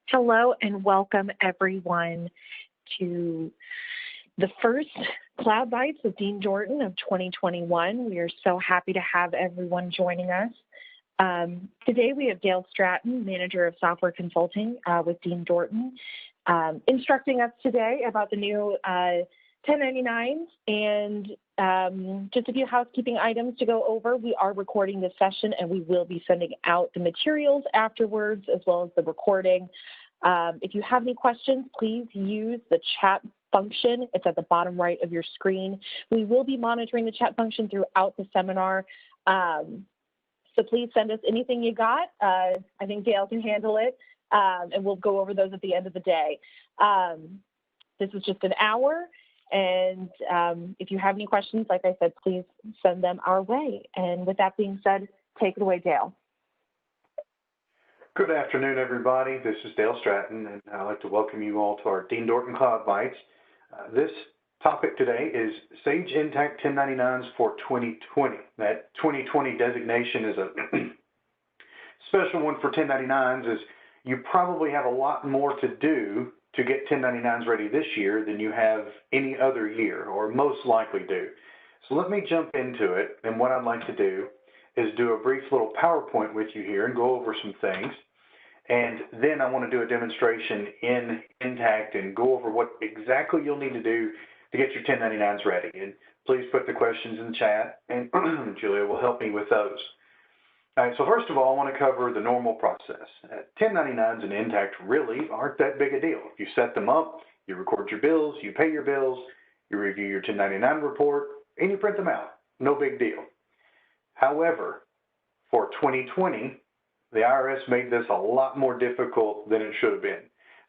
Hello and welcome everyone to the first CloudBytes with Dean Dorton of 2021. We are so happy to have everyone joining us. Today we have Dale Stratton, Manager of Software Consulting with Dean Dorton, instructing us today about the new 1099s and just a few housekeeping items to go over. We are recording this session and we will be sending out the materials afterwards as well as the recording. If you have any questions, please use the chat function. It's at the bottom right of your screen. We will be monitoring the chat function throughout the seminar. So please send us anything you got. I think Dale can handle it, and we'll go over those at the end of the day. This is just an hour, and if you have any questions, like I said, please send them our way. And with that being said, take it away, Dale. Good afternoon, everybody. This is Dale Stratton, and I'd like to welcome you all to our Dean Dorton CloudBytes. This topic today is Sage Intacct 1099s for 2020. That 2020 designation is a special one for 1099s, as you probably have a lot more to do to get 1099s ready this year than you have any other year, or most likely do. So let me jump into it, and what I'd like to do is do a brief little PowerPoint with you here and go over some things. And then I want to do a demonstration in Intacct and go over what exactly you'll need to do to get your 1099s ready. And please put the questions in the chat, and Julia will help me with those. All right, so first of all, I want to cover the normal process. 1099s in Intacct really aren't that big a deal. You set them up, you record your bills, you pay your bills, you review your 1099 report, and you print them out. No big deal. However, for 2020, the IRS made this a lot more difficult than it should have been.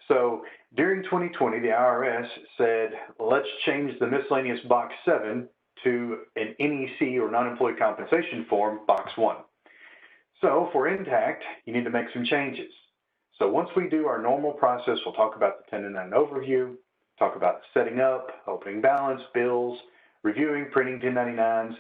So during 2020, the IRS said, let's change the miscellaneous Box 7 to an NEC or non-employee compensation form, Box 1. So for Intacct, you need to make some changes. So once we do our normal process, we'll talk about the 1099 overview, talk about setting up, opening balance, bills, reviewing, printing 1099s,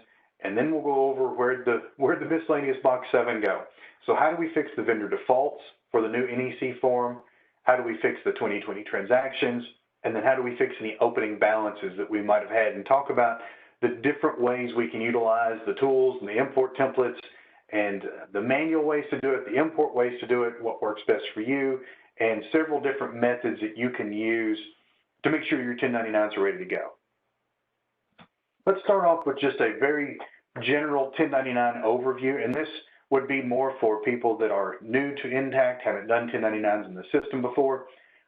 and then we'll go over where the miscellaneous Box 7 go. So how do we fix the vendor defaults for the new NEC form? How do we fix the 2020 transactions? And then how do we fix any opening balances that we might have had, and talk about the different ways we can utilize the tools and the import templates and the manual ways to do it, the import ways to do it, what works best for you, and several different methods that you can use to make sure your 1099s are ready to go. Let's start off with just a very general 1099 overview, and this would be more for people that are new to Intacct, haven't done 1099s in the system before.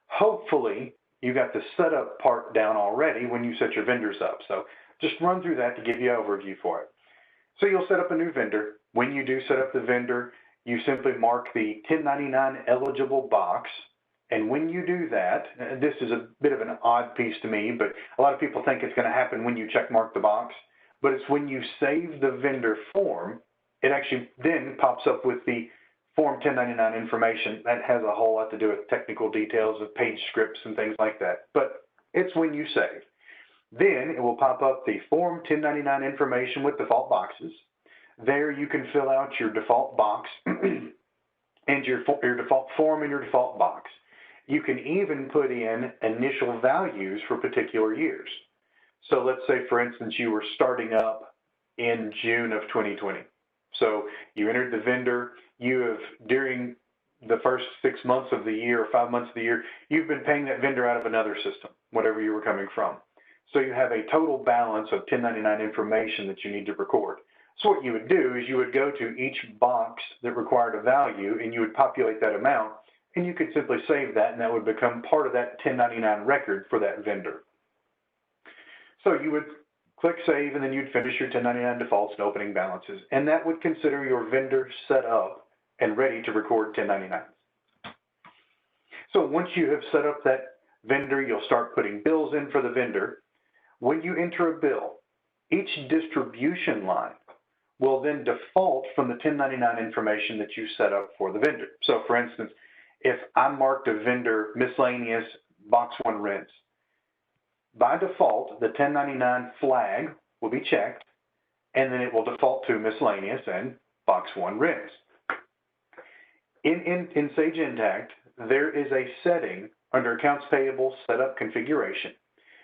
Hopefully, you got the setup part down already when you set your vendors up. So just run through that to give you an overview for it. So you'll set up a new vendor. When you do set up the vendor, you simply mark the 1099 eligible box. And when you do that, this is a bit of an odd piece to me, but a lot of people think it's going to happen when you check mark the box. But it's when you save the vendor form, it actually then pops up with the Form 1099 information. That has a whole lot to do with technical details of page scripts and things like that. But it's when you save. Then it will pop up the Form 1099 information with default boxes. There you can fill out your default box and your default form and your default box. You can even put in initial values for particular years. So let's say, for instance, you were starting up in June of 2020. So you entered the vendor, you have, during the first 6 months of the year or 5 months of the year, you've been paying that vendor out of another system, whatever you were coming from. So you have a total balance of 1099 information that you need to record. So what you would do is you would go to each box that required a value and you would populate that amount, and you could simply save that, and that would become part of that 1099 record for that vendor. So you would click save, and then you'd finish your 1099 defaults and opening balances, and that would consider your vendor set up and ready to record 1099s. So once you have set up that vendor, you'll start putting bills in for the vendor. When you enter a bill, each distribution line will then default from the 1099 information that you set up for the vendor. So for instance, if I marked a vendor miscellaneous Box 1 rents, by default, the 1099 flag will be checked, and then it will default to miscellaneous and Box 1 rents. In Sage Intacct, there is a setting under Accounts Payable Setup Configuration.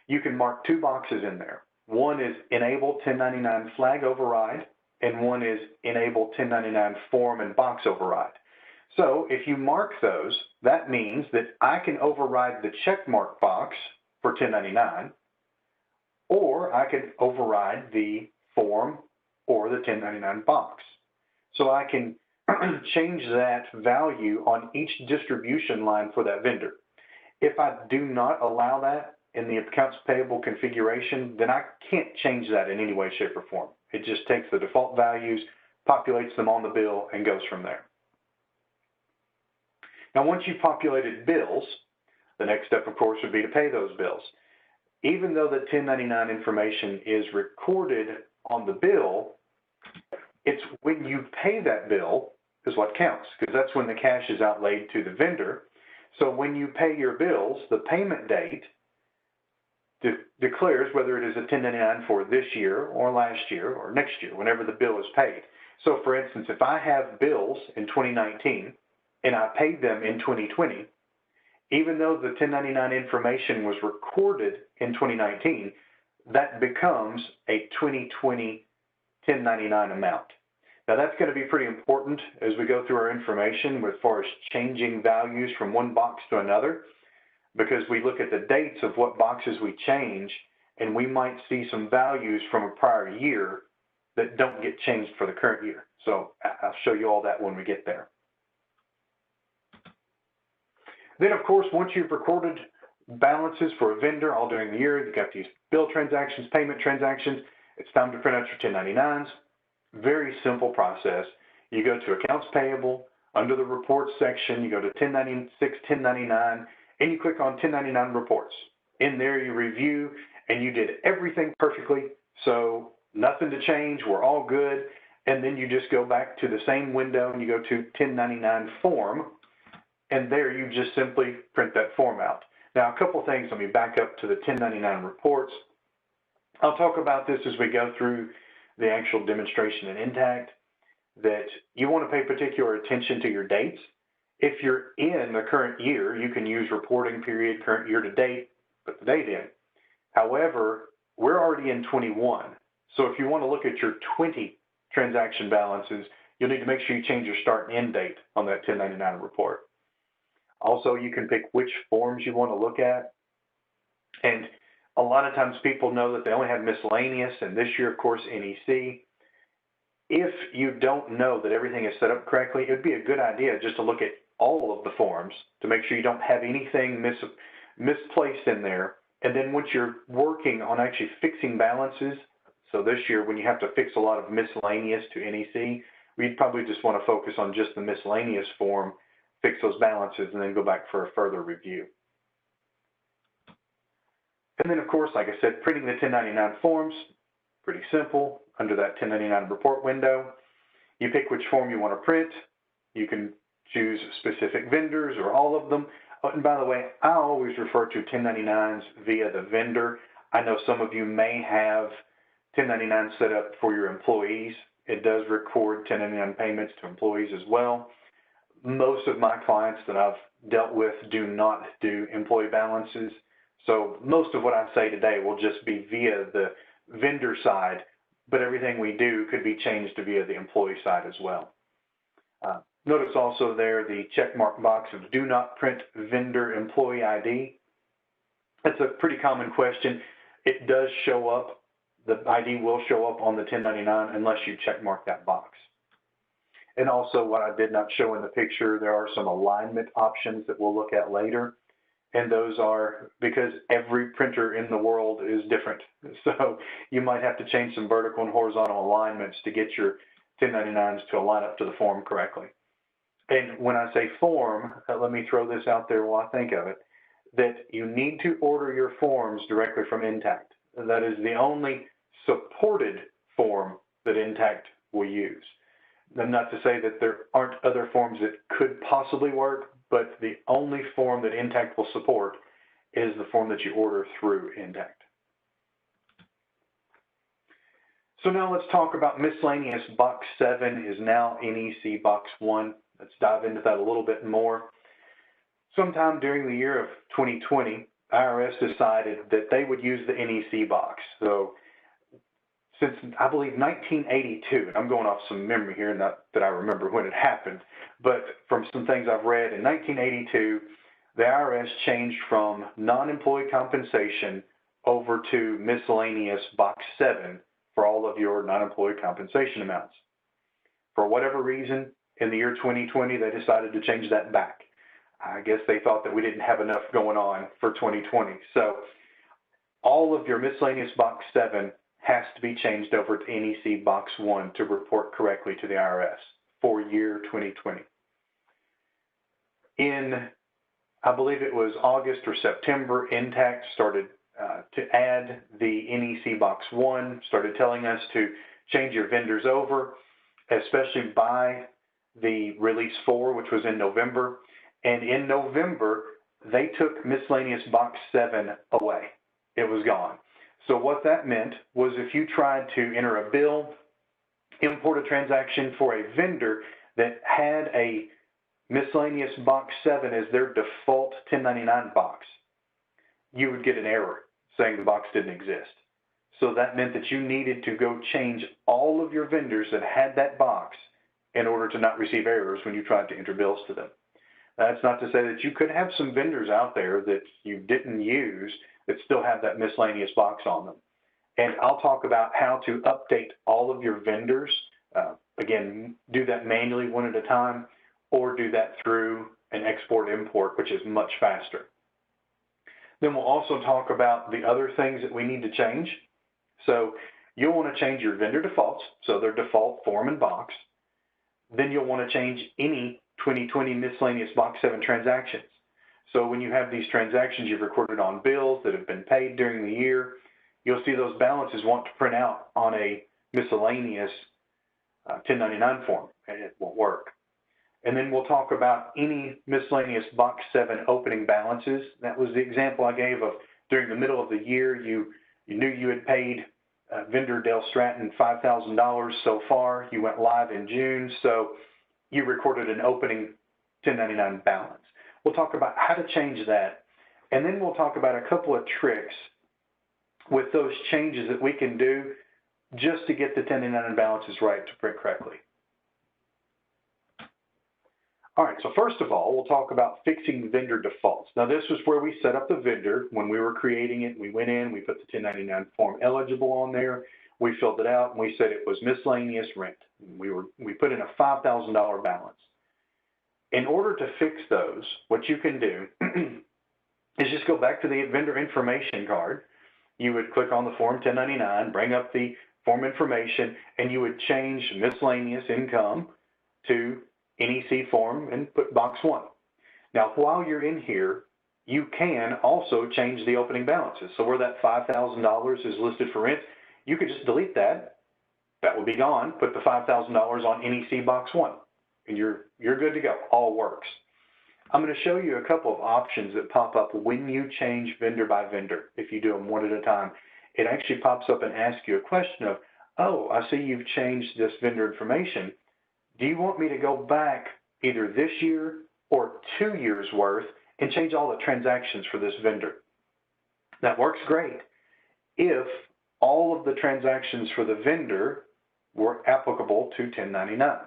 You can mark two boxes in there. One is Enable 1099 Flag Override, and one is Enable 1099 Form and Box Override. So if you mark those, that means that I can override the checkmark box for 1099, or I can override the form or the 1099 box. So I can change that value on each distribution line for that vendor. If I do not allow that in the accounts payable configuration, then I can't change that in any way, shape, or form. It just takes the default values, populates them on the bill, and goes from there. Now, once you've populated bills, the next step, of course, would be to pay those bills. Even though the 1099 information is recorded on the bill, it's when you pay that bill is what counts, because that's when the cash is outlaid to the vendor. So when you pay your bills, the payment date declares whether it is a 1099 for this year or last year or next year, whenever the bill is paid. So for instance, if I have bills in 2019 and I paid them in 2020, even though the 1099 information was recorded in 2019, that becomes a 2020 1099 amount. Now that's going to be pretty important as we go through our information as far as changing values from one box to another, because we look at the dates of what boxes we change, and we might see some values from a prior year that don't get changed for the current year. So I'll show you all that when we get there. Then, of course, once you've recorded balances for a vendor all during the year, you've got these bill transactions, payment transactions, it's time to print out your 1099s. Very simple process. You go to Accounts Payable, under the Reports section, you go to 1096, 1099, and you click on 1099 Reports. In there, you review, and you did everything perfectly, so nothing to change, we're all good. And then you just go back to the same window, and you go to 1099 Form, and there you just simply print that form out. Now, a couple things, let me back up to the 1099 Reports. I'll talk about this as we go through the actual demonstration in Intacct, that you want to pay particular attention to your dates. If you're in the current year, you can use reporting period, current year to date, put the date in. However, we're already in 21. So if you want to look at your 20 transaction balances, you'll need to make sure you change your start and end date on that 1099 report. Also, you can pick which forms you want to look at. And a lot of times people know that they only have miscellaneous, and this year, of course, NEC. If you don't know that everything is set up correctly, it would be a good idea just to look at all of the forms to make sure you don't have anything misplaced in there. And then once you're working on actually fixing balances, so this year when you have to fix a lot of miscellaneous to NEC, we'd probably just want to focus on just the miscellaneous form, fix those balances, and then go back for a further review. And then, of course, like I said, printing the 1099 forms, pretty simple. Under that 1099 report window, you pick which form you want to print. You can choose specific vendors or all of them. Oh, and by the way, I always refer to 1099s via the vendor. I know some of you may have 1099 set up for your employees. It does record 1099 payments to employees as well. Most of my clients that I've dealt with do not do employee balances. So most of what I say today will just be via the vendor side, but everything we do could be changed to via the employee side as well. Notice also there the checkmark box of do not print vendor employee ID. That's a pretty common question. It does show up, the ID will show up on the 1099 unless you checkmark that box. And also what I did not show in the picture, there are some alignment options that we'll look at later. And those are because every printer in the world is different. So you might have to change some vertical and horizontal alignments to get your 1099s to align up to the form correctly. And when I say form, let me throw this out there while I think of it, that you need to order your forms directly from Intacct. That is the only supported form that Intacct will use. And not to say that there aren't other forms that could possibly work, but the only form that Intacct will support is the form that you order through Intacct. So now let's talk about miscellaneous. Box 7 is now NEC Box 1. Let's dive into that a little bit more. sometime during the year of 2020, IRS decided that they would use the NEC box. So since, I believe, 1982, and I'm going off some memory here, not that I remember when it happened, but from some things I've read, in 1982, the IRS changed from non-employee compensation over to miscellaneous Box 7 for all of your non-employee compensation amounts. For whatever reason, in the year 2020, they decided to change that back. I guess they thought that we didn't have enough going on for 2020. So all of your miscellaneous Box 7 has to be changed over to NEC Box 1 to report correctly to the IRS for year 2020. In, I believe it was August or September, Intacct started to add the NEC Box 1, started telling us to change your vendors over, especially by the Release 4, which was in November. And in November, they took miscellaneous Box 7 away. It was gone. So what that meant was if you tried to enter a bill, import a transaction for a vendor that had a miscellaneous Box 7 as their default 1099 box, you would get an error saying the box didn't exist. So that meant that you needed to go change all of your vendors that had that box in order to not receive errors when you tried to enter bills to them. That's not to say that you could have some vendors out there that you didn't use that still have that miscellaneous box on them. And I'll talk about how to update all of your vendors. Again, do that manually one at a time, or do that through an export-import, which is much faster. Then we'll also talk about the other things that we need to change. So you'll want to change your vendor defaults, so their default form and box. Then you'll want to change any 2020 miscellaneous Box 7 transactions. So when you have these transactions you've recorded on bills that have been paid during the year, you'll see those balances want to print out on a miscellaneous 1099 form, and it won't work. And then we'll talk about any miscellaneous Box 7 opening balances. That was the example I gave of during the middle of the year, you knew you had paid vendor Dale Stratton $5,000 so far. You went live in June, so you recorded an opening 1099 balance. We'll talk about how to change that, and then we'll talk about a couple of tricks with those changes that we can do just to get the 1099 balances right to print correctly. All right, so first of all, we'll talk about fixing vendor defaults. Now, this was where we set up the vendor. When we were creating it, we went in, we put the 1099 form eligible on there, we filled it out, and we said it was miscellaneous rent. We put in a $5,000 balance. In order to fix those, what you can do is just go back to the vendor information card. You would click on the form 1099, bring up the form information, and you would change miscellaneous income to NEC form and put Box 1. Now, while you're in here, you can also change the opening balances. So where that $5,000 is listed for rent, you could just delete that. That would be gone. Put the $5,000 on NEC Box 1, and you're good to go. All works. I'm going to show you a couple of options that pop up when you change vendor by vendor. If you do them one at a time, it actually pops up and asks you a question of, oh, I see you've changed this vendor information. Do you want me to go back either this year or 2 years worth and change all the transactions for this vendor? That works great if all of the transactions for the vendor were applicable to 1099s.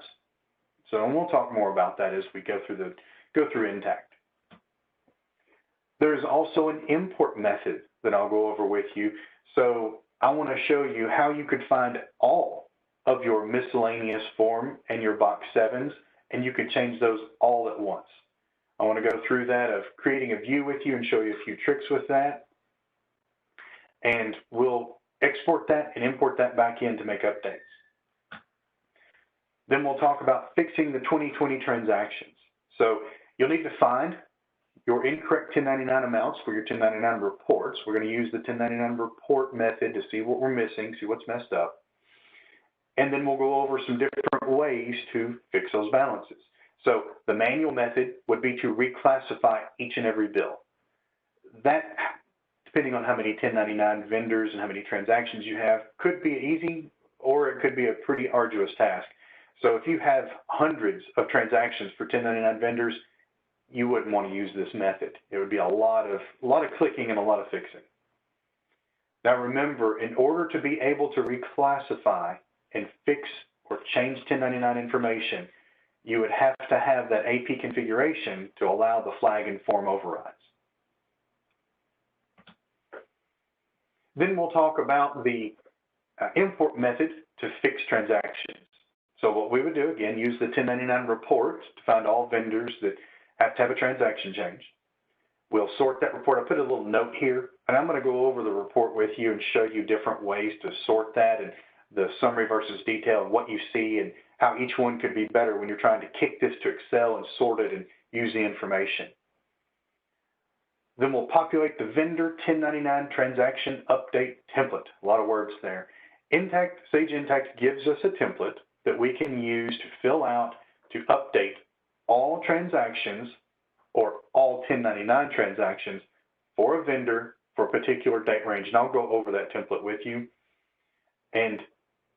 So we'll talk more about that as we go through Intacct. There's also an import method that I'll go over with you. So I want to show you how you could find all of your miscellaneous form and your Box 7s, and you can change those all at once. I want to go through that of creating a view with you and show you a few tricks with that. And we'll export that and import that back in to make updates. Then we'll talk about fixing the 2020 transactions. So you'll need to find your incorrect 1099 amounts for your 1099 reports. We're going to use the 1099 report method to see what we're missing, see what's messed up. And then we'll go over some different ways to fix those balances. So the manual method would be to reclassify each and every bill. That, depending on how many 1099 vendors and how many transactions you have, could be easy or it could be a pretty arduous task. So if you have hundreds of transactions for 1099 vendors, you wouldn't want to use this method. It would be a lot of clicking and a lot of fixing. Now remember, in order to be able to reclassify and fix or change 1099 information, you would have to have that AP configuration to allow the flag and form overrides. Then we'll talk about the import method to fix transactions. So what we would do, again, use the 1099 report to find all vendors that have to have a transaction change. We'll sort that report. I put a little note here, and I'm going to go over the report with you and show you different ways to sort that and the summary versus detail and what you see and how each one could be better when you're trying to kick this to Excel and sort it and use the information. Then we'll populate the vendor 1099 transaction update template. A lot of words there. Sage Intacct gives us a template that we can use to fill out to update all transactions or all 1099 transactions for a vendor for a particular date range. And I'll go over that template with you. And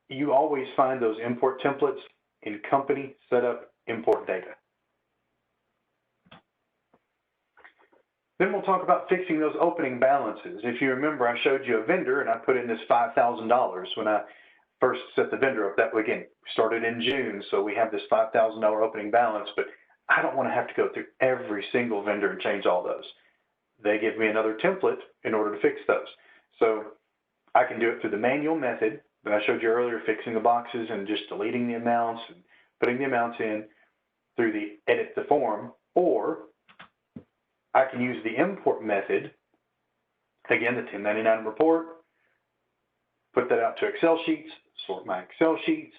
you always find those import templates in company setup import data. Then we'll talk about fixing those opening balances. If you remember, I showed you a vendor and I put in this $5,000 when I first set the vendor up. That, again, started in June, so we have this $5,000 opening balance, but I don't want to have to go through every single vendor and change all those. They give me another template in order to fix those. So I can do it through the manual method that I showed you earlier, fixing the boxes and just deleting the amounts and putting the amounts in through the edit the form, or I can use the import method, again, the 1099 report, put that out to Excel sheets, sort my Excel sheets,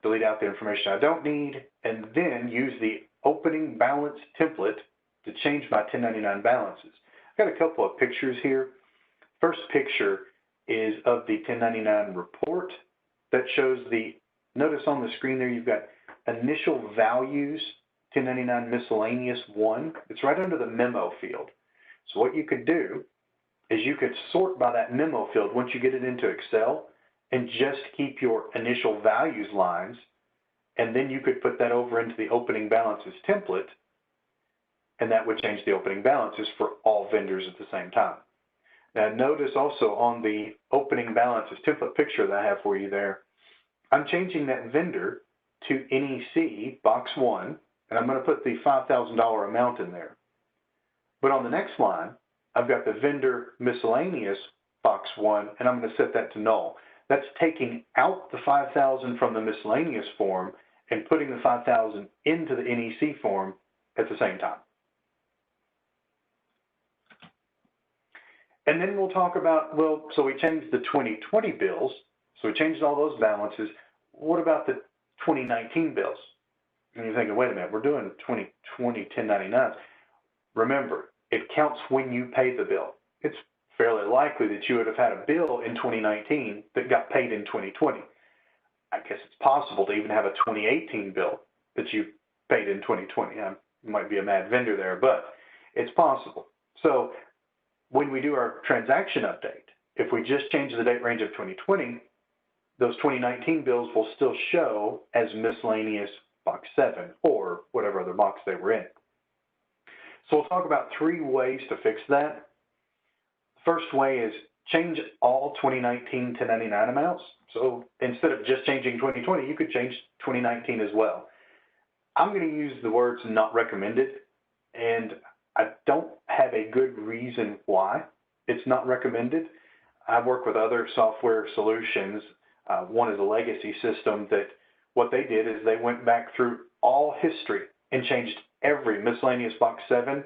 delete out the information I don't need, and then use the opening balance template to change my 1099 balances. I've got a couple of pictures here. First picture is of the 1099 report that shows notice on the screen there you've got initial values, 1099 miscellaneous 1. It's right under the memo field. So what you could do is you could sort by that memo field once you get it into Excel and just keep your initial values lines, and then you could put that over into the opening balances template, and that would change the opening balances for all vendors at the same time. Now notice also on the opening balances template picture that I have for you there, I'm changing that vendor to NEC Box 1, and I'm going to put the $5,000 amount in there. But on the next line, I've got the vendor miscellaneous Box 1, and I'm going to set that to null. That's taking out the $5,000 from the miscellaneous form and putting the $5,000 into the NEC form at the same time. And then we'll talk about, well, so we changed the 2020 bills, so we changed all those balances. What about the 2019 bills? And you're thinking, wait a minute, we're doing 2020 1099s. Remember, it counts when you pay the bill. It's fairly likely that you would have had a bill in 2019 that got paid in 2020. I guess it's possible to even have a 2018 bill that you paid in 2020. I might be a mad vendor there, but it's possible. So when we do our transaction update, if we just change the date range of 2020, those 2019 bills will still show as miscellaneous box 7 or whatever other box they were in. So we'll talk about 3 ways to fix that. The first way is change all 2019 1099 amounts. So instead of just changing 2020, you could change 2019 as well. I'm going to use the words not recommended, and I don't have a good reason why it's not recommended. I work with other software solutions. One is a legacy system that what they did is they went back through all history and changed every miscellaneous box 7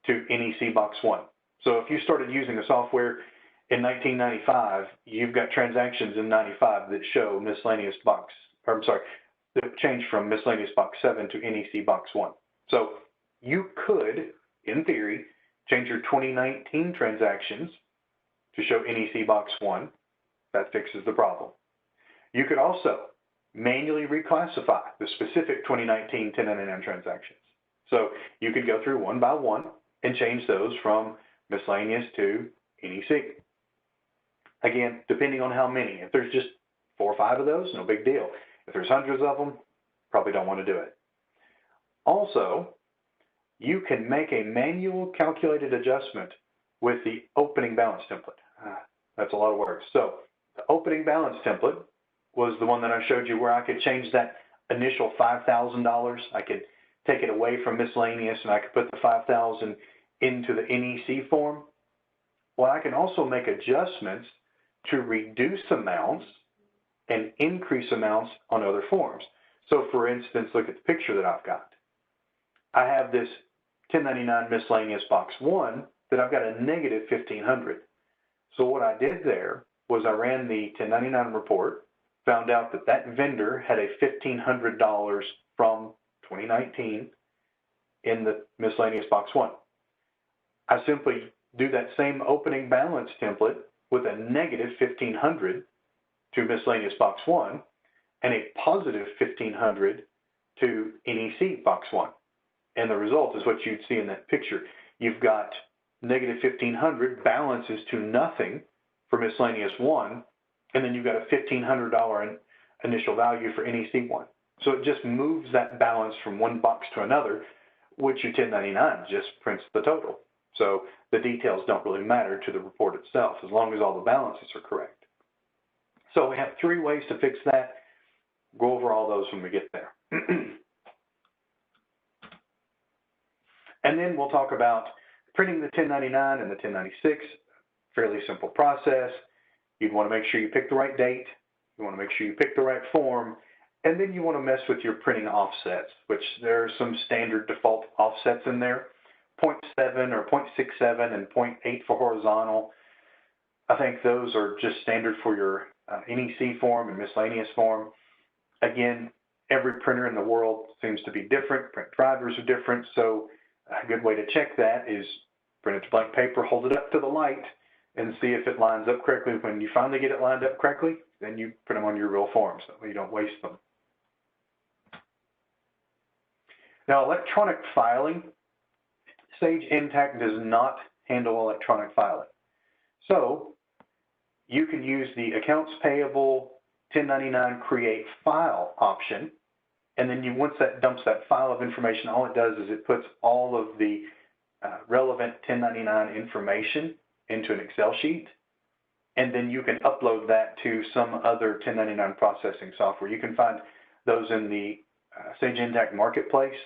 to NEC box 1. So if you started using the software in 1995, you've got transactions in 95 that show miscellaneous box, or I'm sorry, that changed from miscellaneous box 7 to NEC box 1. So you could, in theory, change your 2019 transactions to show NEC box 1. That fixes the problem. You could also manually reclassify the specific 2019 1099 transactions. So you could go through one by one and change those from miscellaneous to NEC. Again, depending on how many. If there's just 4 or 5 of those, no big deal. If there's hundreds of them, probably don't want to do it. Also, you can make a manual calculated adjustment with the opening balance template. That's a lot of words. So the opening balance template was the one that I showed you where I could change that initial $5,000. I could take it away from miscellaneous and I could put the $5,000 into the NEC form. Well, I can also make adjustments to reduce amounts and increase amounts on other forms. So for instance, look at the picture that I've got. I have this 1099 miscellaneous box 1 that I've got a negative 1,500. So what I did there was I ran the 1099 report, found out that that vendor had a $1,500 from 2019 in the miscellaneous box 1. I simply do that same opening balance template with a negative 1,500 to miscellaneous box 1 and a positive 1,500 to NEC box 1. And the result is what you'd see in that picture. You've got negative 1,500 balances to nothing for miscellaneous 1, and then you've got a $1,500 initial value for NEC 1. So it just moves that balance from one box to another, which your 1099 just prints the total. So the details don't really matter to the report itself, as long as all the balances are correct. So we have 3 ways to fix that. Go over all those when we get there. And then we'll talk about printing the 1099 and the 1096. Fairly simple process. You'd want to make sure you pick the right date. You want to make sure you pick the right form. And then you want to mess with your printing offsets, which there are some standard default offsets in there. 0.7 or 0.67 and 0.8 for horizontal. I think those are just standard for your NEC form and miscellaneous form. Again, every printer in the world seems to be different. Print drivers are different. So a good way to check that is print it to blank paper, hold it up to the light, and see if it lines up correctly. When you finally get it lined up correctly, then you print them on your real forms so you don't waste them. Now, electronic filing, Sage Intacct does not handle electronic filing. So you can use the accounts payable 1099 create file option, and then once that dumps that file of information, all it does is it puts all of the relevant 1099 information into an Excel sheet, and then you can upload that to some other 1099 processing software. You can find those in the Sage Intacct Marketplace,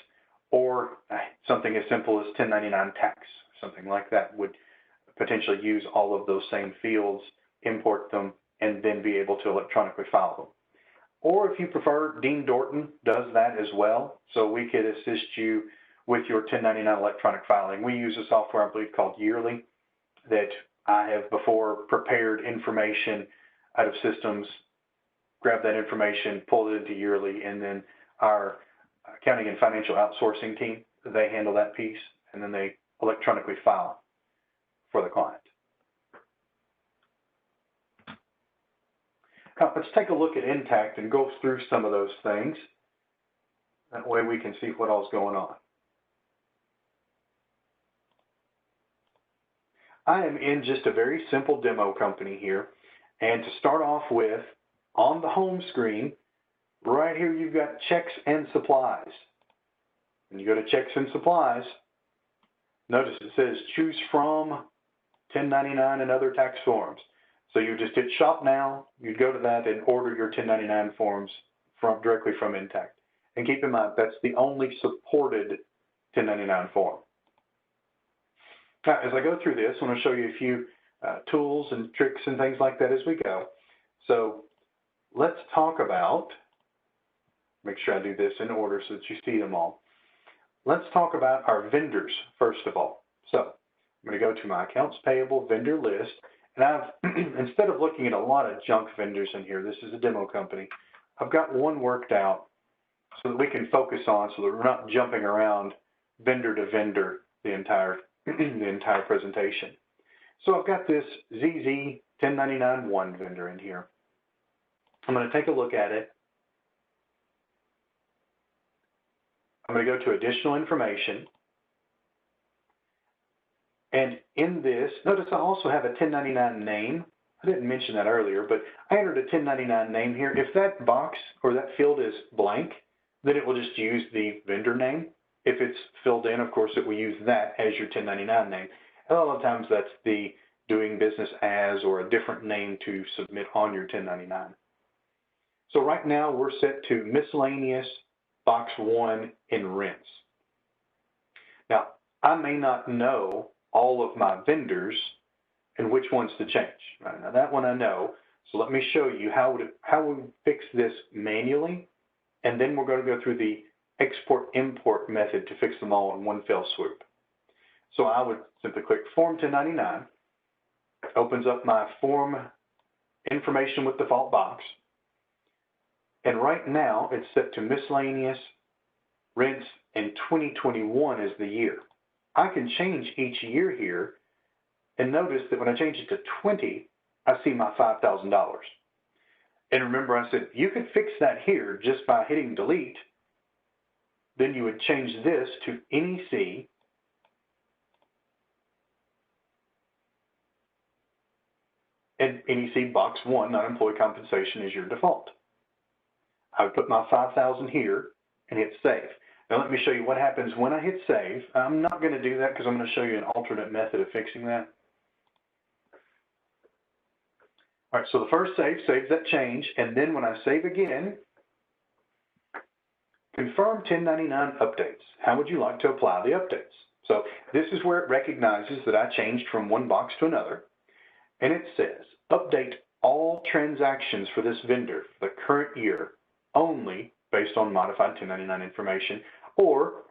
or something as simple as 1099 tax, something like that would potentially use all of those same fields, import them, and then be able to electronically file them. Or if you prefer, Dean Dorton does that as well, so we could assist you with your 1099 electronic filing. We use a software, I believe, called Yearly, that I have before prepared information out of systems, grabbed that information, pulled it into Yearly, and then our accounting and financial outsourcing team, they handle that piece, and then they electronically file for the client. Now, let's take a look at Intacct and go through some of those things. That way we can see what all's going on. I am in just a very simple demo company here. And to start off with, on the home screen, right here you've got checks and supplies. When you go to checks and supplies, notice it says choose from 1099 and other tax forms. So you just hit shop now, you'd go to that and order your 1099 forms directly from Intacct. And keep in mind, that's the only supported 1099 form. Now, as I go through this, I want to show you a few tools and tricks and things like that as we go. So let's talk about, make sure I do this in order so that you see them all. Let's talk about our vendors, first of all. So I'm going to go to my accounts payable vendor list. And I've, instead of looking at a lot of junk vendors in here, this is a demo company, I've got one worked out so that we can focus on, so that we're not jumping around vendor to vendor the entire presentation. So I've got this ZZ 1099-1 vendor in here. I'm going to take a look at it. I'm going to go to additional information. And in this, notice I also have a 1099 name. I didn't mention that earlier, but I entered a 1099 name here. If that box or that field is blank, then it will just use the vendor name. If it's filled in, of course, it will use that as your 1099 name. And a lot of times that's the doing business as or a different name to submit on your 1099. So right now we're set to miscellaneous box 1 in rents. Now, I may not know all of my vendors and which ones to change. Right? Now that one I know, so let me show you how we fix this manually, and then we're going to go through the export-import method to fix them all in one fell swoop. So I would simply click Form 1099, opens up my form information with default box, and right now it's set to miscellaneous rents, and 2021 is the year. I can change each year here, and notice that when I change it to 20, I see my $5,000. And remember I said you could fix that here just by hitting delete. Then you would change this to NEC and NEC Box 1, non-employee compensation, is your default. I would put my 5,000 here and hit save. Now let me show you what happens when I hit save. I'm not going to do that because I'm going to show you an alternate method of fixing that. All right, so the first save saves that change, and then when I save again, confirm 1099 updates. How would you like to apply the updates? So this is where it recognizes that I changed from one box to another, and it says, update all transactions for this vendor for the current year only based on modified 1099 information, or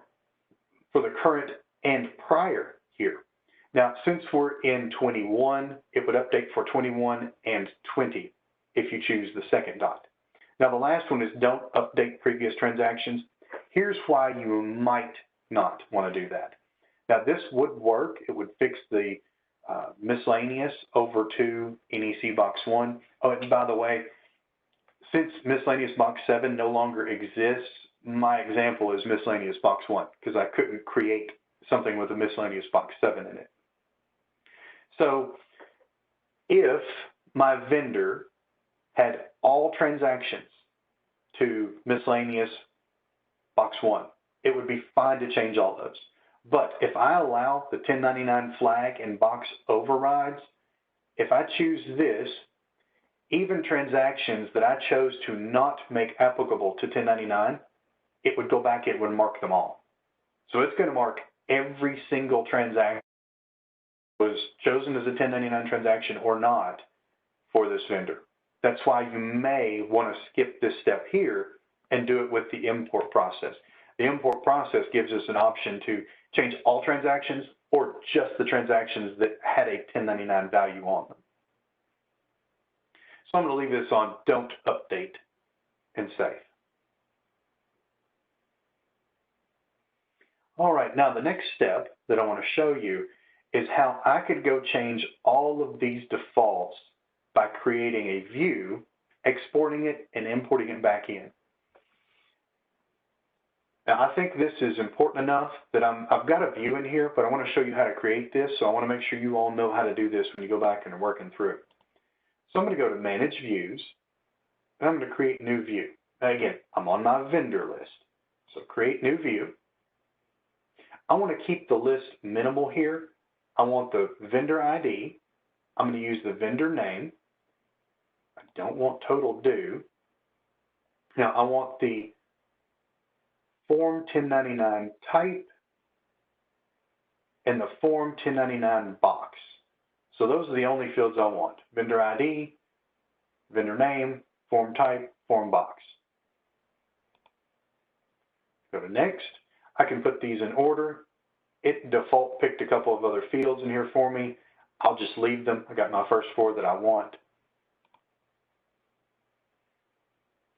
for the current and prior year. Now, since we're in 21, it would update for 21 and 20 if you choose the second dot. Now, the last one is don't update previous transactions. Here's why you might not want to do that. Now, this would work. It would fix the miscellaneous over to NEC Box 1. Oh, and by the way, since miscellaneous Box 7 no longer exists, my example is miscellaneous Box 1 because I couldn't create something with a miscellaneous Box 7 in it. So if my vendor had all transactions to miscellaneous Box 1, it would be fine to change all those. But if I allow the 1099 flag and box overrides, if I choose this, even transactions that I chose to not make applicable to 1099, it would go back, it would mark them all. So it's going to mark every single transaction was chosen as a 1099 transaction or not for this vendor. That's why you may want to skip this step here and do it with the import process. The import process gives us an option to change all transactions or just the transactions that had a 1099 value on them. So I'm going to leave this on don't update and save. All right, now the next step that I want to show you is how I could go change all of these defaults by creating a view, exporting it, and importing it back in. Now, I think this is important enough that I've got a view in here, but I want to show you how to create this, so I want to make sure you all know how to do this when you go back and are working through it. So I'm going to go to Manage Views, and I'm going to create New View. Now, again, I'm on my vendor list, so create New View. I want to keep the list minimal here. I want the vendor ID. I'm going to use the vendor name. I don't want total due. Now, I want the Form 1099 type and the Form 1099 box. So those are the only fields I want. Vendor ID, vendor name, form type, form box. Go to Next. I can put these in order. It default picked a couple of other fields in here for me. I'll just leave them. I got my first 4 that I want.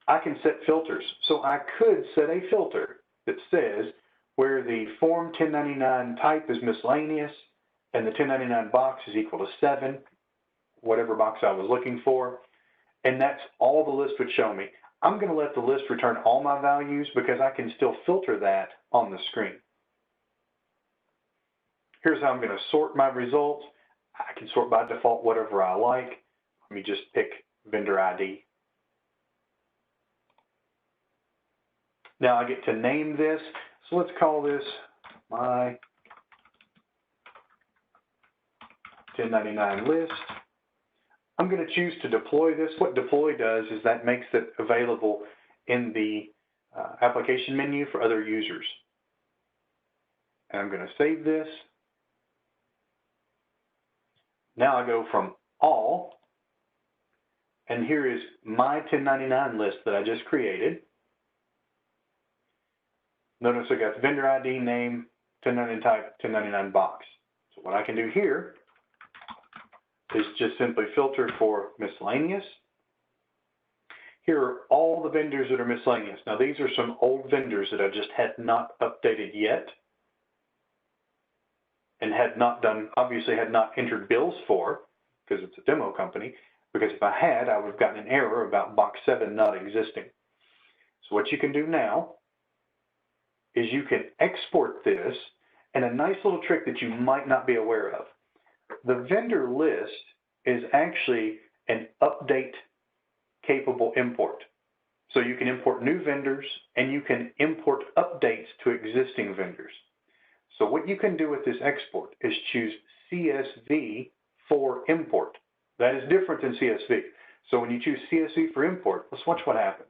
I can set filters. So I could set a filter that says where the Form 1099 type is miscellaneous and the 1099 box is equal to 7, whatever box I was looking for, and that's all the list would show me. I'm going to let the list return all my values because I can still filter that on the screen. Here's how I'm going to sort my results. I can sort by default whatever I like. Let me just pick vendor ID. Now I get to name this. So let's call this my 1099 list. I'm going to choose to deploy this. What deploy does is that makes it available in the application menu for other users. And I'm going to save this. Now I go from all, and here is my 1099 list that I just created. Notice I got vendor ID, name, 1099 type, 1099 box. So what I can do here is just simply filter for miscellaneous. Here are all the vendors that are miscellaneous. Now these are some old vendors that I just had not updated yet and had not done, obviously had not entered bills for, because it's a demo company, because if I had, I would have gotten an error about box 7 not existing. So what you can do now is you can export this, and a nice little trick that you might not be aware of. The vendor list is actually an update capable import. So you can import new vendors and you can import updates to existing vendors. So what you can do with this export is choose CSV for import. That is different than CSV. So when you choose CSV for import, let's watch what happens.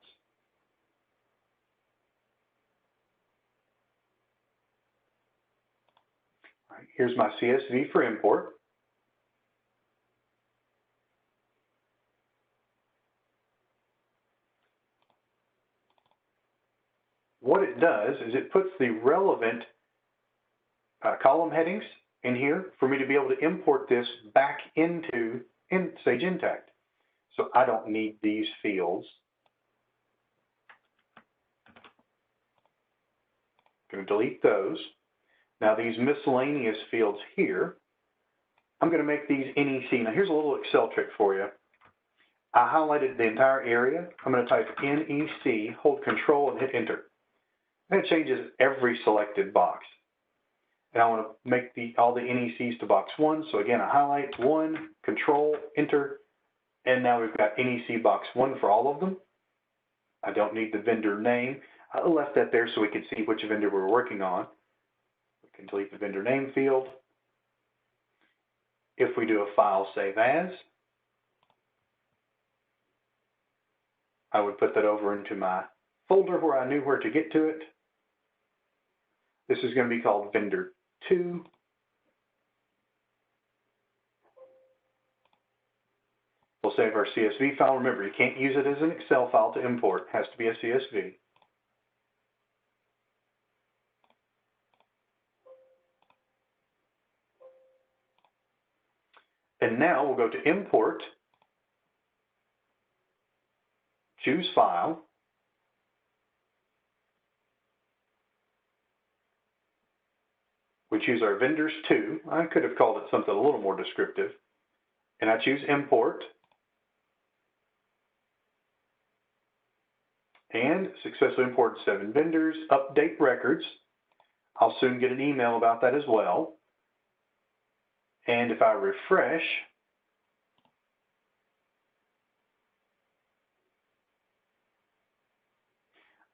All right, here's my CSV for import. What it does is it puts the relevant column headings in here for me to be able to import this back into Sage Intacct. So I don't need these fields. I'm going to delete those. Now these miscellaneous fields here, I'm going to make these NEC. Now here's a little Excel trick for you. I highlighted the entire area. I'm going to type NEC, hold Control and hit Enter. And it changes every selected box. And I want to make all the NECs to box 1. So again, I highlight 1, Control, Enter, and now we've got NEC box 1 for all of them. I don't need the vendor name. I left that there so we could see which vendor we're working on. We can delete the vendor name field. If we do a file save as, I would put that over into my folder where I knew where to get to it. This is going to be called vendor 2. We'll save our CSV file. Remember, you can't use it as an Excel file to import. It has to be a CSV. And now we'll go to Import, choose File, we choose our vendors 2. I could have called it something a little more descriptive. And I choose Import. And successfully imported 7 vendors. Update records. I'll soon get an email about that as well. And if I refresh,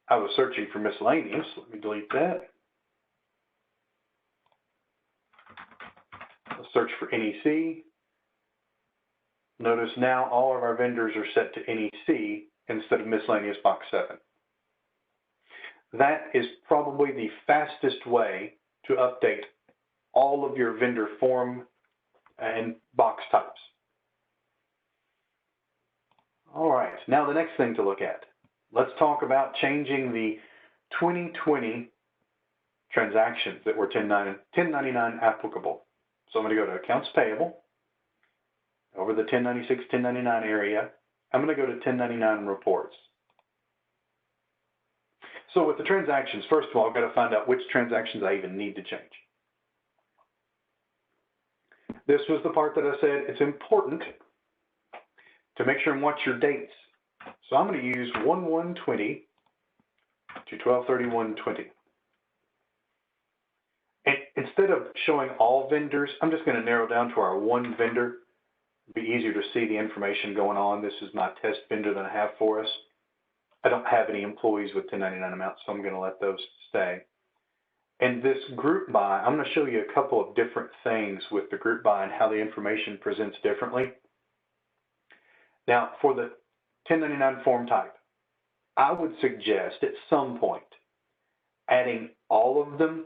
I was searching for miscellaneous. Let me delete that. I'll search for NEC. Notice now all of our vendors are set to NEC instead of miscellaneous box 7. That is probably the fastest way to update all of your vendor form and box types. All right, now the next thing to look at. Let's talk about changing the 2020 transactions that were 1099 applicable. So I'm going to go to Accounts Payable. Over the 1096, 1099 area, I'm going to go to 1099 Reports. So with the transactions, first of all, I've got to find out which transactions I even need to change. This was the part that I said it's important to make sure and watch your dates. So I'm going to use 1/1/20 to 12/31/20. And instead of showing all vendors, I'm just going to narrow down to our one vendor. It'll be easier to see the information going on. This is my test vendor that I have for us. I don't have any employees with 1099 amounts, so I'm going to let those stay. And this group by, I'm going to show you a couple of different things with the group by and how the information presents differently. Now, for the 1099 form type, I would suggest at some point adding all of them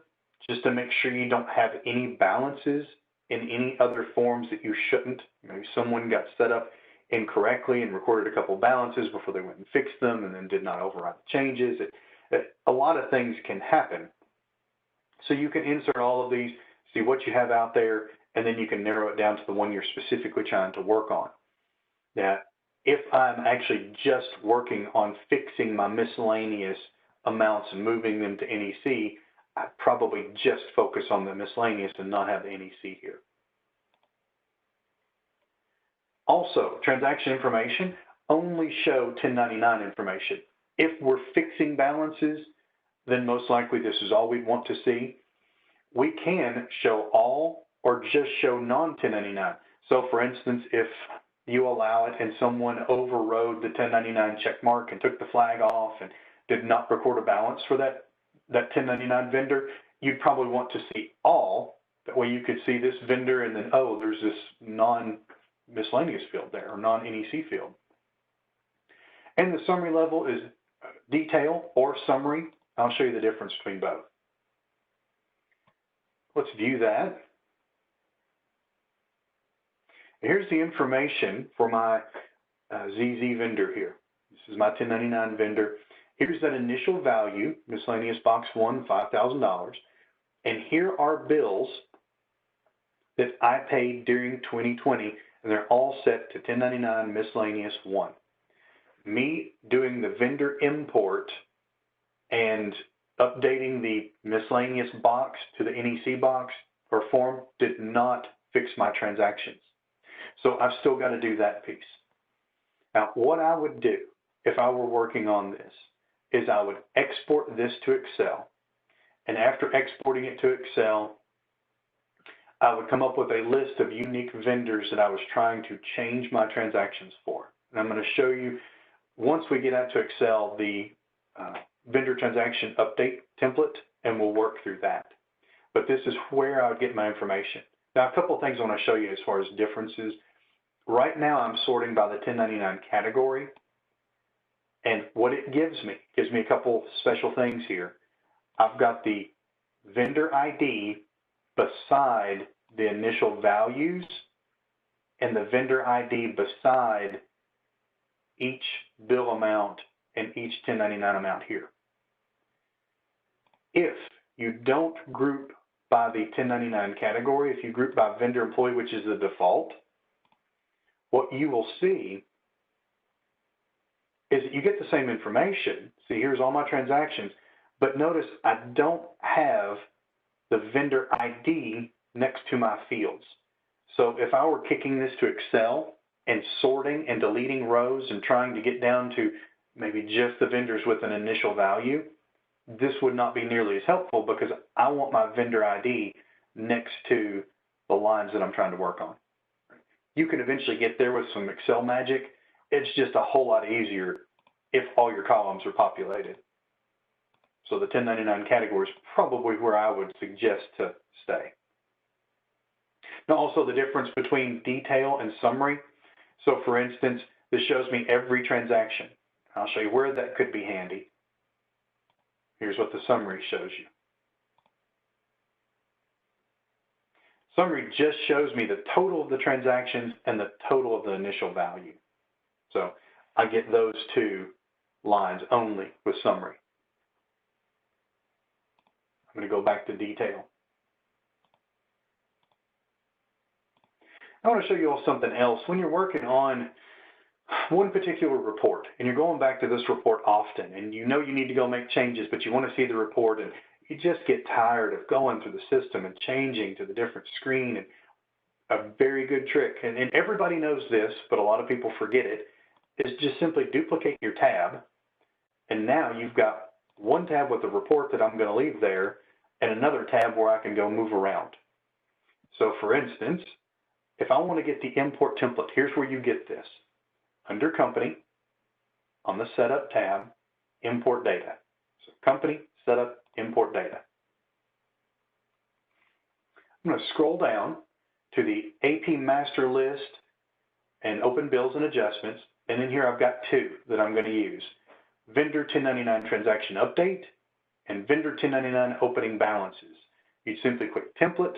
just to make sure you don't have any balances in any other forms that you shouldn't. Maybe someone got set up incorrectly and recorded a couple balances before they went and fixed them and then did not override the changes. A lot of things can happen. So you can insert all of these, see what you have out there, and then you can narrow it down to the one you're specifically trying to work on. Now, if I'm actually just working on fixing my miscellaneous amounts and moving them to NEC, I'd probably just focus on the miscellaneous and not have the NEC here. Also, transaction information, only show 1099 information. If we're fixing balances, then most likely this is all we'd want to see. We can show all or just show non-1099. So for instance, if you allow it and someone overrode the 1099 check mark and took the flag off and did not record a balance for that 1099 vendor, you'd probably want to see all. That way you could see this vendor and then, oh, there's this non-miscellaneous field there or non-NEC field. And the summary level is detail or summary. I'll show you the difference between both. Let's view that. Here's the information for my ZZ vendor here. This is my 1099 vendor. Here's that initial value, miscellaneous box 1, $5,000. And here are bills that I paid during 2020, and they're all set to 1099 miscellaneous 1. Me doing the vendor import and updating the miscellaneous box to the NEC box or form did not fix my transactions. So I've still got to do that piece. Now, what I would do if I were working on this is I would export this to Excel. And after exporting it to Excel, I would come up with a list of unique vendors that I was trying to change my transactions for. And I'm going to show you, once we get out to Excel, the vendor transaction update template, and we'll work through that. But this is where I would get my information. Now, a couple of things I want to show you as far as differences. Right now, I'm sorting by the 1099 category. And what it gives me a couple special things here. I've got the vendor ID beside the initial values and the vendor ID beside each bill amount and each 1099 amount here. If you don't group by the 1099 category, if you group by vendor employee, which is the default, what you will see is that you get the same information. See, here's all my transactions, but notice I don't have the vendor ID next to my fields. So if I were kicking this to Excel and sorting and deleting rows and trying to get down to maybe just the vendors with an initial value, this would not be nearly as helpful because I want my vendor ID next to the lines that I'm trying to work on. You can eventually get there with some Excel magic. It's just a whole lot easier if all your columns are populated. So the 1099 category is probably where I would suggest to stay. Now also the difference between detail and summary. So for instance, this shows me every transaction. I'll show you where that could be handy. Here's what the summary shows you. Summary just shows me the total of the transactions and the total of the initial value. So I get those two lines only with summary. I'm going to go back to detail. I want to show you all something else. When you're working on one particular report and you're going back to this report often and you know you need to go make changes, but you want to see the report and you just get tired of going through the system and changing to the different screen. And a very good trick, and everybody knows this, but a lot of people forget it, is just simply duplicate your tab. And now you've got one tab with the report that I'm going to leave there and another tab where I can go move around. So for instance, if I want to get the import template, here's where you get this. Under Company, on the Setup tab, Import Data. So Company, Setup, Import Data. I'm going to scroll down to the AP master list and open bills and adjustments. And in here I've got two that I'm going to use. Vendor 1099 transaction update and vendor 1099 opening balances. You'd simply click template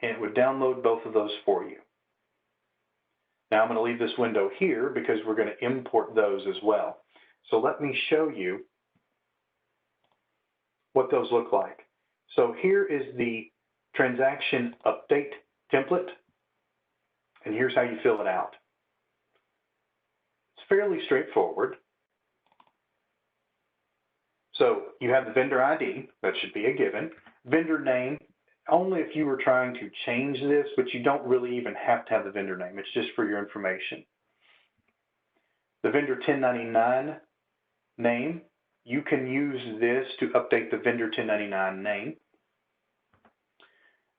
and it would download both of those for you. Now I'm going to leave this window here because we're going to import those as well. So let me show you what those look like. So here is the transaction update template, and here's how you fill it out. It's fairly straightforward. So you have the vendor ID, that should be a given. Vendor name, only if you were trying to change this, but you don't really even have to have the vendor name. It's just for your information. The vendor 1099 name, you can use this to update the vendor 1099 name.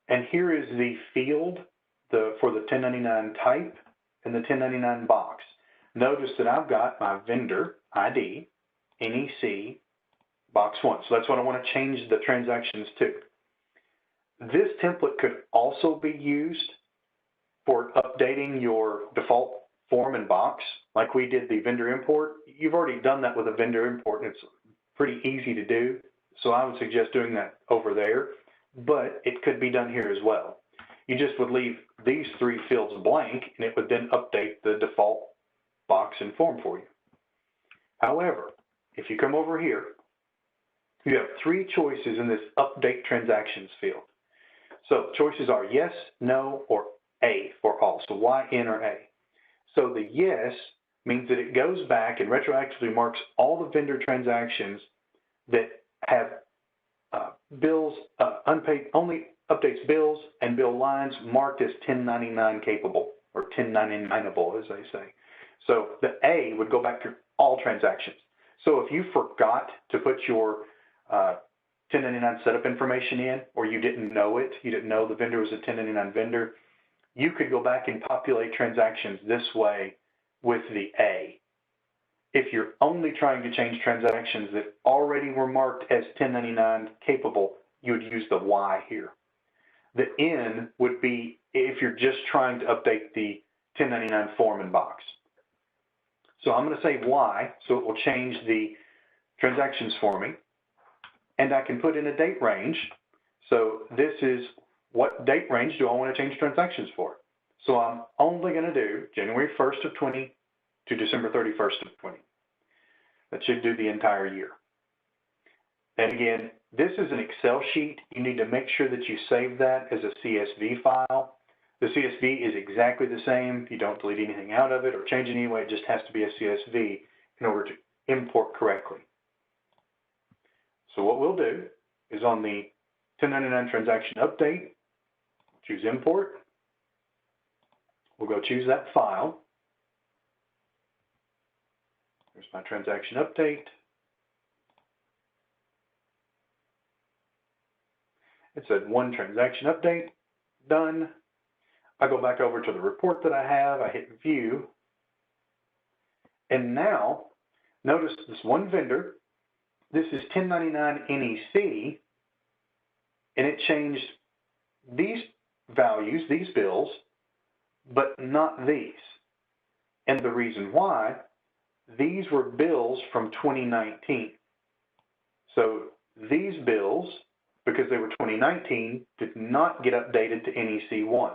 And here is the field for the 1099 type and the 1099 box. Notice that I've got my vendor ID, NEC Box 1. So that's what I want to change the transactions to. This template could also be used for updating your default form and box, like we did the vendor import. You've already done that with a vendor import, and it's pretty easy to do. So I would suggest doing that over there, but it could be done here as well. You just would leave these three fields blank, and it would then update the default box and form for you. However, if you come over here, you have three choices in this update transactions field. So choices are yes, no, or A for all. So Y, N, or A. So the yes means that it goes back and retroactively marks all the vendor transactions that have bills, unpaid, only updates bills and bill lines marked as 1099 capable, or 1099able as they say. So the A would go back to all transactions. So if you forgot to put your 1099 setup information in, or you didn't know it, you didn't know the vendor was a 1099 vendor, you could go back and populate transactions this way with the A. If you're only trying to change transactions that already were marked as 1099 capable, you would use the Y here. The N would be if you're just trying to update the 1099 form and box. So I'm going to say Y, so it will change the transactions for me. And I can put in a date range. So this is what date range do I want to change transactions for? So I'm only going to do January 1st of 20 to December 31st of 20. That should do the entire year. And again, this is an Excel sheet. You need to make sure that you save that as a CSV file. The CSV is exactly the same. You don't delete anything out of it or change it anyway. It just has to be a CSV in order to import correctly. So what we'll do is on the 1099 transaction update, choose import. We'll go choose that file. There's my transaction update. It said one transaction update, done. I go back over to the report that I have, I hit view. And now, notice this one vendor, this is 1099 NEC, and it changed these values, these bills, but not these. And the reason why, these were bills from 2019. So these bills, because they were 2019, did not get updated to NEC 1.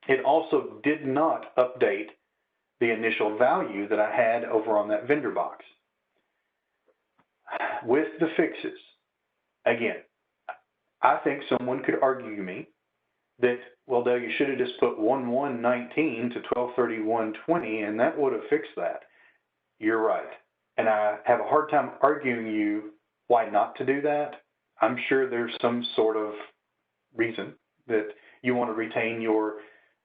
It also did not update the initial value that I had over on that vendor box. With the fixes, again, I think someone could argue me that, well, Dale, you should have just put 1/1/19 to 12/31/20, and that would have fixed that. You're right. And I have a hard time arguing you why not to do that. I'm sure there's some sort of reason that you want to retain your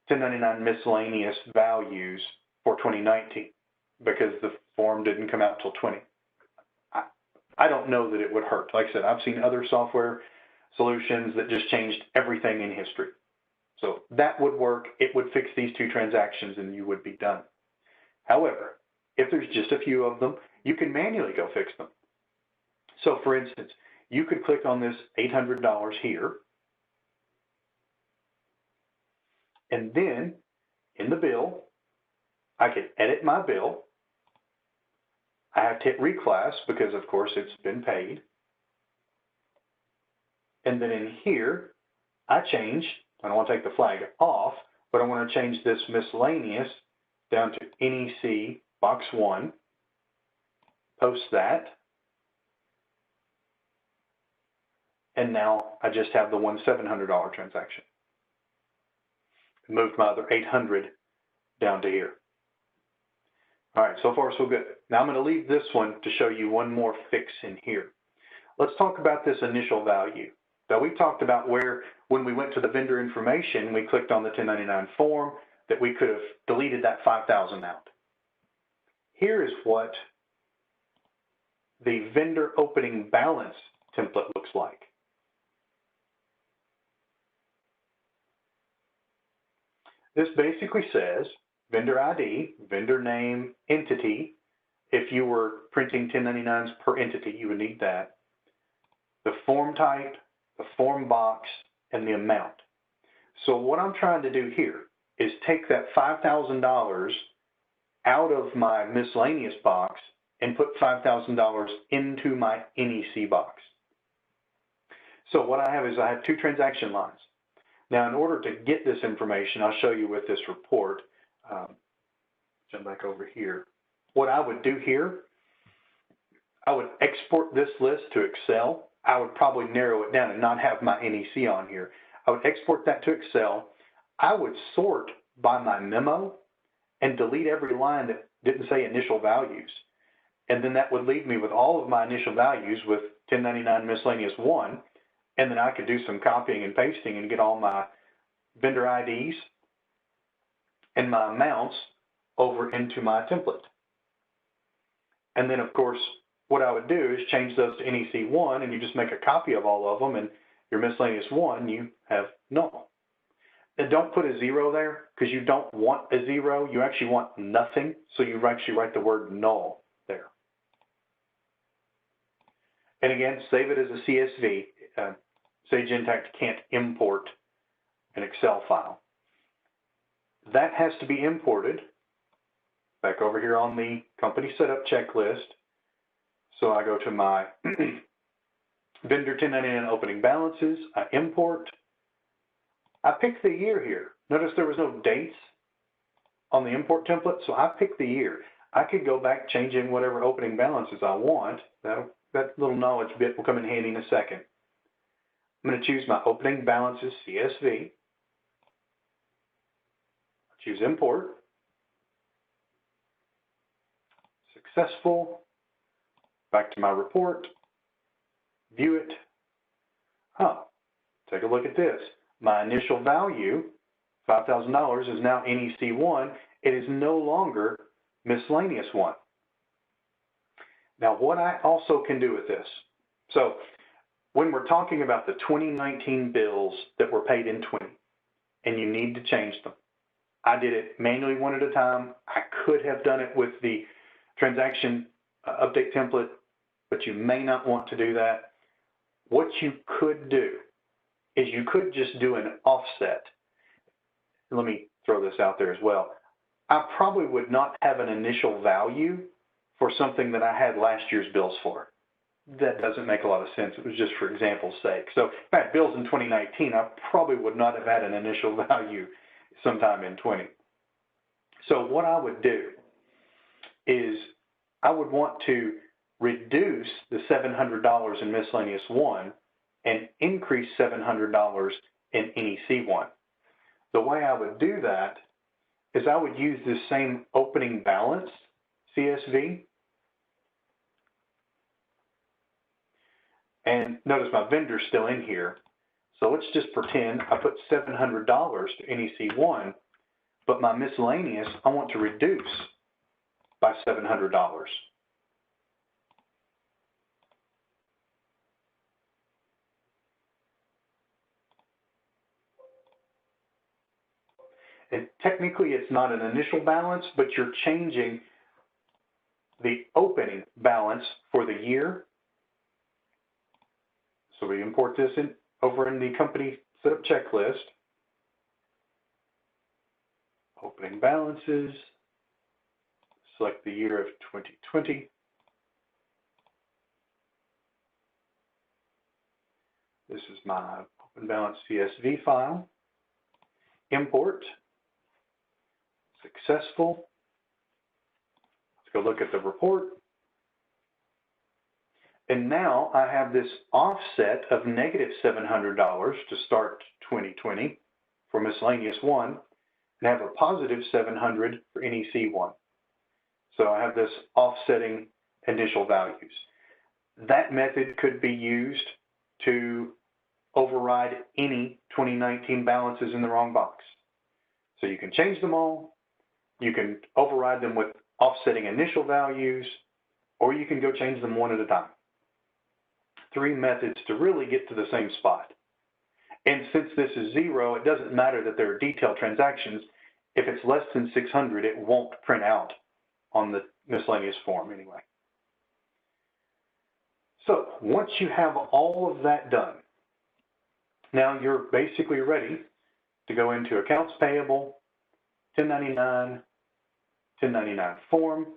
1099 miscellaneous values for 2019 because the form didn't come out till 20. I don't know that it would hurt. Like I said, I've seen other software solutions that just changed everything in history. So that would work. It would fix these two transactions and you would be done. However, if there's just a few of them, you can manually go fix them. So for instance, you could click on this $800 here, And then in the bill, I can edit my bill. I have to hit reclass because, of course, it's been paid. And then in here, I don't want to take the flag off, but I want to change this miscellaneous down to NEC Box 1. Post that. And now I just have the one $700 transaction. Moved my other $800 down to here. All right, so far so good. Now I'm going to leave this one to show you one more fix in here. Let's talk about this initial value. Now we talked about where, when we went to the vendor information, we clicked on the 1099 form, that we could have deleted that 5,000 out. Here is what the vendor opening balance template looks like. This basically says vendor ID, vendor name, entity. If you were printing 1099s per entity, you would need that. The form type, the form box, and the amount. So what I'm trying to do here is take that $5,000 out of my miscellaneous box and put $5,000 into my NEC box. So what I have is I have two transaction lines. Now, in order to get this information, I'll show you with this report. Jump back over here. What I would do here, I would export this list to Excel. I would probably narrow it down and not have my NEC on here. I would export that to Excel. I would sort by my memo and delete every line that didn't say initial values. And then that would leave me with all of my initial values with 1099 miscellaneous 1. And then I could do some copying and pasting and get all my vendor IDs and my amounts over into my template. And then, of course, what I would do is change those to NEC 1, and you just make a copy of all of them, and your miscellaneous 1, you have null. And don't put a 0 there, because you don't want a 0. You actually want nothing, so you actually write the word null there. And again, save it as a CSV. Sage Intacct can't import an Excel file. That has to be imported back over here on the company setup checklist. So I go to my vendor 1099 opening balances, I import. I pick the year here. Notice there was no dates on the import template, so I pick the year. I could go back, change in whatever opening balances I want. That little knowledge bit will come in handy in a second. I'm going to choose my opening balances CSV. Choose import. Successful. Back to my report. View it. Take a look at this. My initial value, $5,000, is now NEC 1. It is no longer miscellaneous 1. Now, what I also can do with this, so when we're talking about the 2019 bills that were paid in 20, and you need to change them, I did it manually one at a time. I could have done it with the transaction update template, but you may not want to do that. What you could do is you could just do an offset. Let me throw this out there as well. I probably would not have an initial value for something that I had last year's bills for. That doesn't make a lot of sense. It was just for example's sake. So if I had bills in 2019, I probably would not have had an initial value sometime in 20. So what I would do is I would want to reduce the $700 in miscellaneous 1 and increase $700 in NEC 1. The way I would do that is I would use this same opening balance CSV. And notice my vendor's still in here. So let's just pretend I put $700 to NEC 1, but my miscellaneous I want to reduce by $700. And technically it's not an initial balance, but you're changing the opening balance for the year. So we import this in over in the company setup checklist. Opening balances, select the year of 2020. This is my open balance CSV file. Import, successful. Let's go look at the report. And now I have this offset of negative $700 to start 2020 for miscellaneous 1, and have a positive 700 for NEC 1. So I have this offsetting initial values. That method could be used to override any 2019 balances in the wrong box. So you can change them all, you can override them with offsetting initial values, or you can go change them one at a time. 3 methods to really get to the same spot. And since this is 0, it doesn't matter that there are detailed transactions. If it's less than 600, it won't print out on the miscellaneous form anyway. So once you have all of that done, now you're basically ready to go into accounts payable, 1099, 1099 form.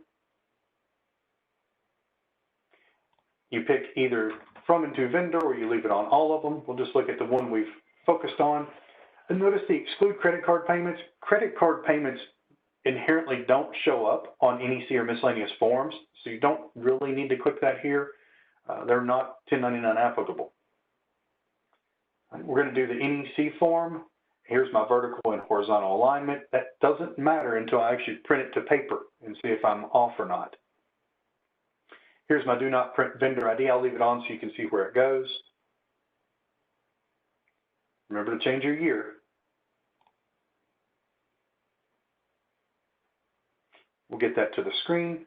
You pick either from and to vendor, or you leave it on all of them. We'll just look at the one we've focused on. And notice the exclude credit card payments. Credit card payments inherently don't show up on NEC or miscellaneous forms, so you don't really need to click that here. They're not 1099 applicable. We're going to do the NEC form. Here's my vertical and horizontal alignment. That doesn't matter until I actually print it to paper and see if I'm off or not. Here's my do not print vendor ID. I'll leave it on so you can see where it goes. Remember to change your year. We'll get that to the screen.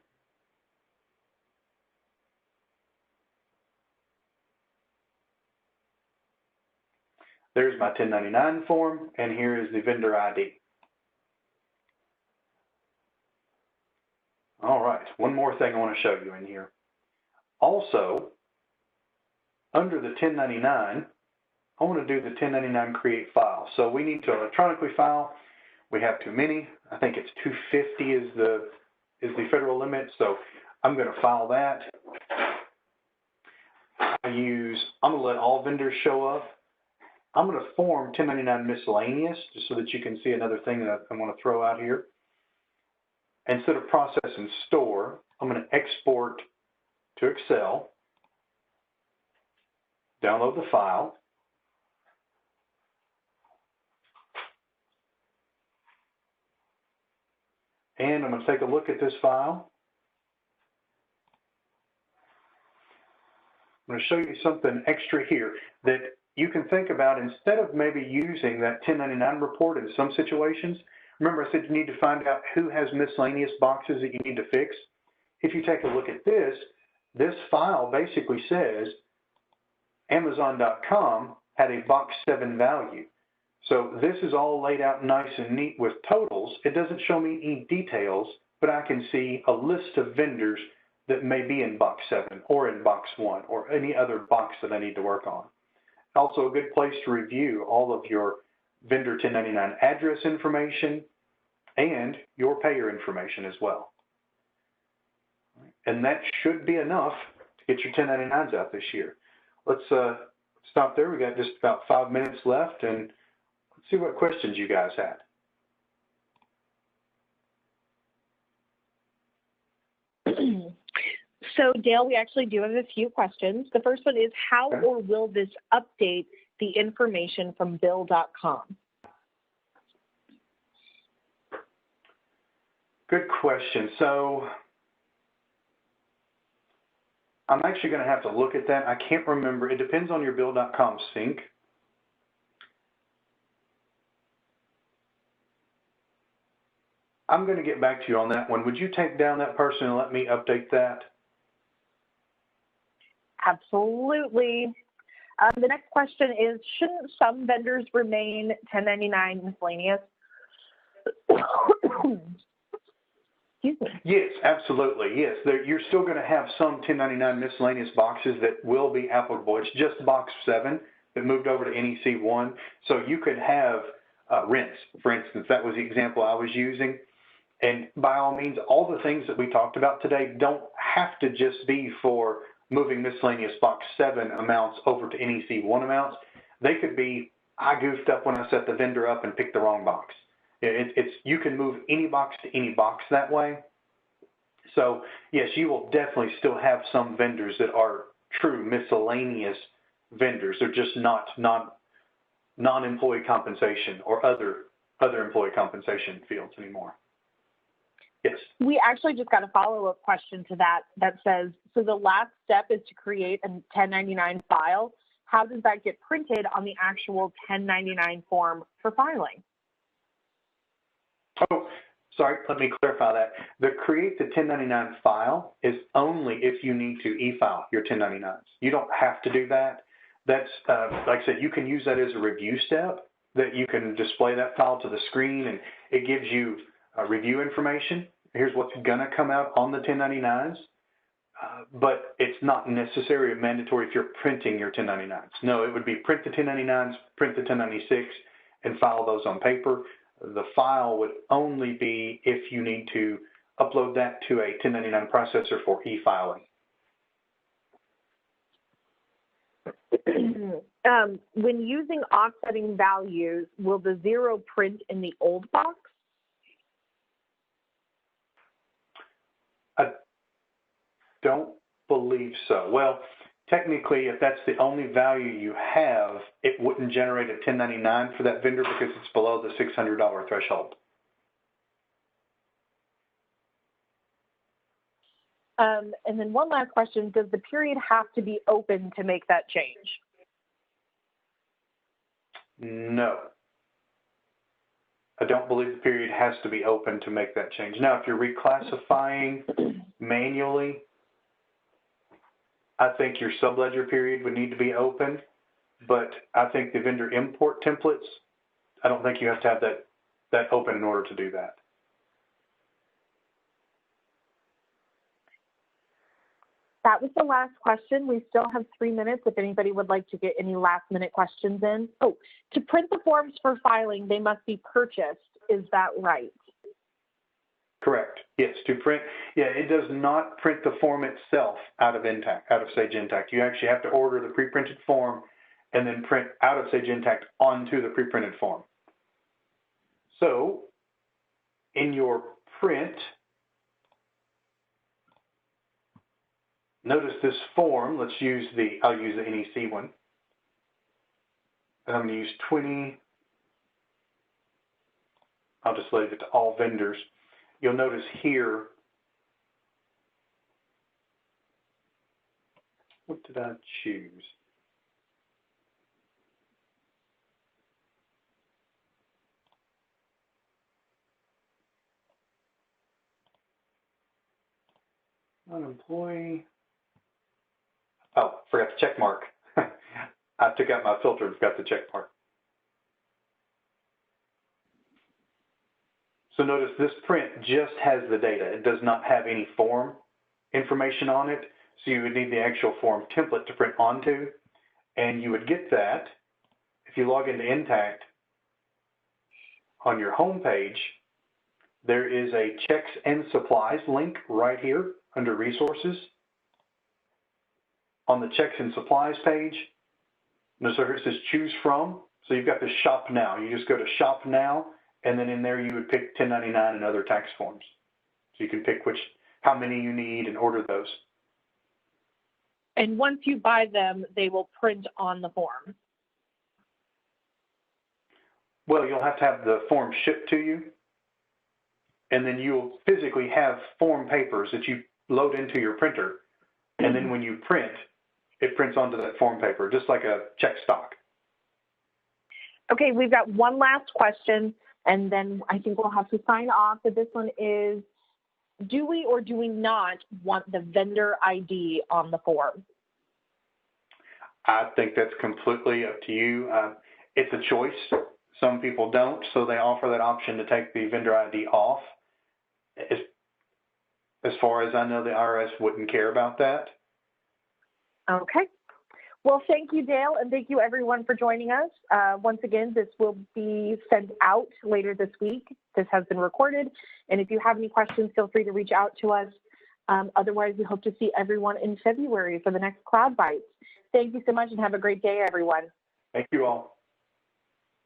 There's my 1099 form, and here is the vendor ID. All right, one more thing I want to show you in here. Also, under the 1099, I want to do the 1099 create file. So we need to electronically file. We have too many. I think it's 250 is the federal limit. So I'm going to file that. I'm going to let all vendors show up. I'm going to form 1099 miscellaneous just so that you can see another thing that I want to throw out here. Instead of process and store, I'm going to export to Excel, download the file, and I'm going to take a look at this file. I'm going to show you something extra here that you can think about. Instead of maybe using that 1099 report in some situations, remember I said you need to find out who has miscellaneous boxes that you need to fix. If you take a look at this file basically says Amazon.com had a box 7 value. So this is all laid out nice and neat with totals. It doesn't show me any details, but I can see a list of vendors that may be in box 7 or in box 1 or any other box that I need to work on. Also a good place to review all of your vendor 1099 address information and your payer information as well. And that should be enough to get your 1099s out this year. Let's stop there. We got just about 5 minutes left, and let's see what questions you guys had. So Dale, we actually do have a few questions. The first one is, how or will this update the information from bill.com? Good question. So I'm actually going to have to look at that. I can't remember. It depends on your bill.com sync. I'm going to get back to you on that one. Would you take down that person and let me update that? Absolutely. The next question is, shouldn't some vendors remain 1099 miscellaneous? Excuse me. Yes, absolutely. Yes, you're still going to have some 1099 miscellaneous boxes that will be applicable. It's just box 7 that moved over to NEC 1. So you could have rents. For instance, that was the example I was using. And by all means, all the things that we talked about today don't have to just be for moving miscellaneous box 7 amounts over to NEC 1 amounts. They could be, I goofed up when I set the vendor up and picked the wrong box. You can move any box to any box that way. So yes, you will definitely still have some vendors that are true miscellaneous vendors. They're just not non-employee compensation or other employee compensation fields anymore. Yes. We actually just got a follow-up question to that says, so the last step is to create a 1099 file. How does that get printed on the actual 1099 form for filing? Oh, sorry, let me clarify that. The create the 1099 file is only if you need to e-file your 1099s. You don't have to do that. That's, like I said, you can use that as a review step, that you can display that file to the screen and it gives you review information. Here's what's going to come out on the 1099s, but it's not necessary or mandatory if you're printing your 1099s. No, it would be print the 1099s, print the 1096, and file those on paper. The file would only be if you need to upload that to a 1099 processor for e-filing. When using offsetting values, will the 0 print in the old box? I don't believe so. Well, technically, if that's the only value you have, it wouldn't generate a 1099 for that vendor because it's below the $600 threshold. And then one last question, does the period have to be open to make that change? No. I don't believe the period has to be open to make that change. Now, if you're reclassifying manually, I think your subledger period would need to be open, but I think the vendor import templates, I don't think you have to have that open in order to do that. That was the last question. We still have 3 minutes if anybody would like to get any last minute questions in. Oh, to print the forms for filing, they must be purchased. Is that right? Correct. Yes, to print. Yeah, it does not print the form itself out of Sage Intacct. You actually have to order the pre-printed form and then print out of Sage Intacct onto the pre-printed form. So, in your print, notice this form. I'll use the NEC one. And I'm going to use 20. I'll just leave it to all vendors. You'll notice here, what did I choose? An employee. Oh, forgot the check mark. I took out my filter and forgot the check mark. So notice this print just has the data. It does not have any form information on it. So you would need the actual form template to print onto. And you would get that if you log into Intacct. On your home page, there is a checks and supplies link right here under resources. On the checks and supplies page, notice where it says choose from. So you've got the shop now. You just go to shop now. And then in there, you would pick 1099 and other tax forms. So you can pick how many you need and order those. And once you buy them, they will print on the form. Well, you'll have to have the form shipped to you. And then you'll physically have form papers that you load into your printer. And then when you print, it prints onto that form paper, just like a check stock. Okay, we've got one last question. And then I think we'll have to sign off. But this one is, do we or do we not want the vendor ID on the form? I think that's completely up to you. It's a choice. Some people don't, so they offer that option to take the vendor ID off. As far as I know, the IRS wouldn't care about that. Okay. Well, thank you, Dale, and thank you, everyone, for joining us. Once again, this will be sent out later this week. This has been recorded, and if you have any questions, feel free to reach out to us. Otherwise, we hope to see everyone in February for the next CloudBytes. Thank you so much, and have a great day, everyone. Thank you all.